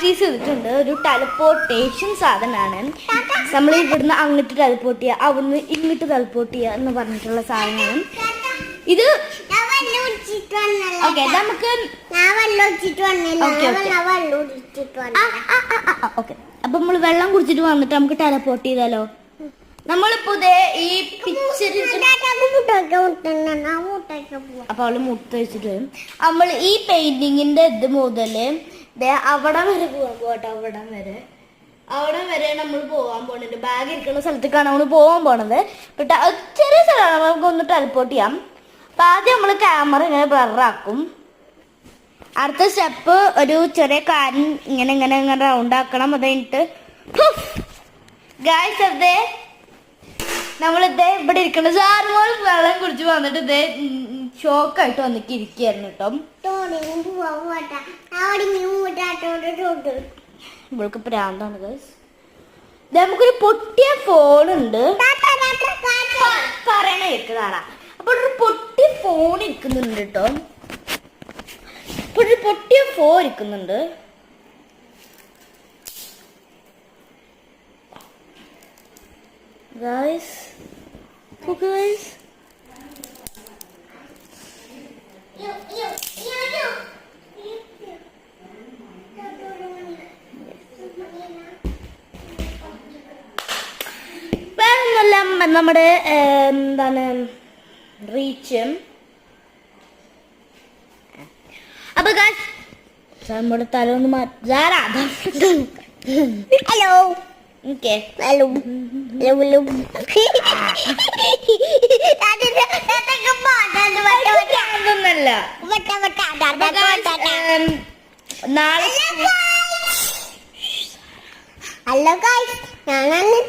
Practice ചെയ്തിട്ടുണ്ട്. ഒരു teleportation സാധനമാണ്. നമ്മൾ ഇവിടുന്ന് അങ്ങോട്ട് ടെലിപ്പോർട്ട് ചെയ്യുക, അവിടുന്ന് ഇങ്ങോട്ട് ടെലിപ്പോർട്ട് ചെയ്യുക എന്ന് പറഞ്ഞിട്ടുള്ള സാധനമാണ് ഇത്. ഓക്കെ, നമുക്ക് ഓക്കെ. അപ്പൊ നമ്മൾ വെള്ളം കുടിച്ചിട്ട് വന്നിട്ട് നമുക്ക് ടെലിപ്പോർട്ട് ചെയ്താലോ? നമ്മളിപ്പോ ഈ പിക്ചറിൽ അപ്പൊ അവള് മുട്ട വെച്ചിട്ട് വരും. നമ്മൾ ഈ പെയിന്റിങ്ങിന്റെ ഇത് മുതല് അവിടെ വരെ പോവാൻ പോട്ടെ. അവിടെ വരെ നമ്മൾ പോവാൻ പോണത്. ബാഗ് ഇരിക്കുന്ന സ്ഥലത്തേക്കാണ് നമ്മൾ പോവാൻ പോണത്. പക്ഷെ ചെറിയ സ്ഥലമാണ്, നമുക്കൊന്ന് ടെലിപ്പോർട്ട് ചെയ്യാം. അപ്പൊ ആദ്യം നമ്മൾ ക്യാമറ ഇങ്ങനെ ബ്ലറാക്കും. അടുത്ത സ്റ്റെപ്പ് ഒരു ചെറിയ കാര്യം ഇങ്ങനെ ഇങ്ങനെ ഇങ്ങനെ റൗണ്ട് ആക്കണം. അത് കഴിഞ്ഞിട്ട് ഗായ്സ് അതെ നമ്മളിതേ ഇവിടെ ഇരിക്കണ സാറുമോൾ വെള്ളം കുടിച്ച് വന്നിട്ട് ഇതേ ഷോക്കായിട്ട് വന്നിട്ട് ഇരിക്കുകയായിരുന്നു കേട്ടോ. ഇവൾക്ക് പ്രാന്താണ് ഗൈസ്. നമുക്കൊരു പൊട്ടിയ ഫോണുണ്ട്, പറയണ കേൾക്കുന്നതാണ്. അപ്പൊ ഒരു പൊട്ടിയ ഫോൺ ഇരിക്കുന്നുണ്ട് കേട്ടോ. ഇപ്പൊ ഒരു പൊട്ടിയ ഫോൺ ഇരിക്കുന്നുണ്ട്. Guys, look guys. വേറൊന്നെല്ലാം നമ്മുടെ എന്താണ് റീച്ചും. അപ്പൊ ഗൈസ് നമ്മുടെ തല ഒന്ന് മാറ്റാ. ഹലോ. Okay. Hello.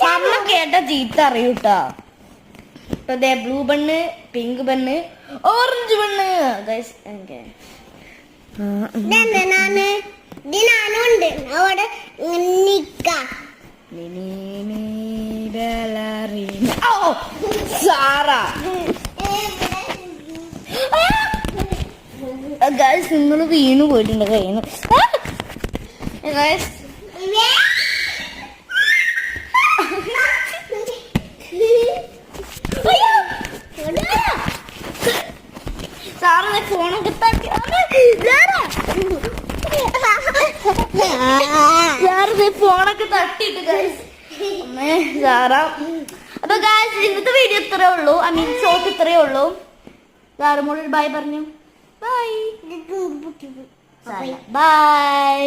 അമ്മ കേട്ട ചീത്ത അറിയൂട്ടാ. Blue bun, pink bun, orange bun. ഞാനുണ്ട് അവിടെ നിക്കാം. നിങ്ങൾ വീണു പോയിട്ടുണ്ട് കയ്യിന്ന്. സാറേ ഫോണൊക്കെ തട്ടി ഫോണൊക്കെ തട്ടിട്ട് ഗൈസ്. സാറ അപ്പൊ ഗൈസ് ഇന്നത്തെ വീഡിയോ ഇത്രേ ഉള്ളൂ. ഐ മീൻ ഷോട്ട് ഇത്രേ ഉള്ളൂ. സാറുമോൾ ബൈ പറഞ്ഞു. Bye bye.